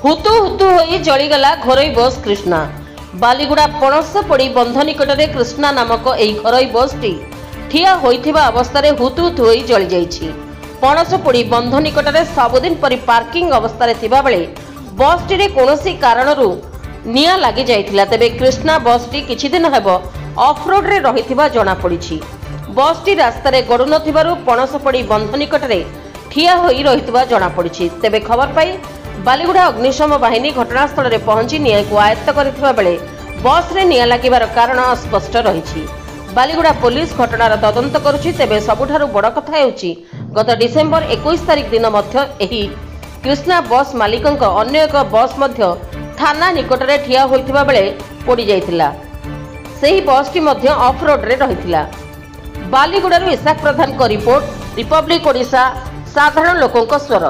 हुतु हुतु होई जलीगला घरोई बस कृष्णा। बालीगुड़ा पणसपड़ी बंध निकट में कृष्णा नामक यह घरोई बसटी ठिया होइथिबा अवस्था रे हुतु हुतु होई जली जाइछि। पणसपड़ी बंध निकट में सबुदिन परि पार्किंग अवस्था थिबा बेले बसटी रे कोनोसी कारणरू निया लागि जाइथिला। तेबे कृष्णा बसटी किछि दिन हेबो ऑफ रोड रे रहिथिबा जणा पड़िछि। बसटी रास्ता रे गडु नथिबारु पणसपड़ी बंध निकट में ठिया होई रहिथिबा जणा पड़िछि। तेबे खबर पाई बालीगुड़ा अग्निशम बाहिनी घटनास्थल में पहुंची निया को आयत्त करथिबा बेले बस रे निया लागिबार कारण अस्पष्ट रहिछि। बालीगुड़ा पुलिस घटनार तदंत करुछि। तेबे सबुठारु बड़ कथा हेउछि गत डिसेंबर 21 तारिख दिन मध्य एही कृष्णा बस मालिकंक अन्य एक बस मध्य थाना निकट रे ठिया होइथिबा बेले पोड़ी जाइथिला। सेही बसटी मध्य ऑफ रोड रे रहिथिला। बालीगुड़ारु इसाक प्रधान को रिपोर्ट, रिपब्लिक ओडिशा, साधारण लोकंक स्वर।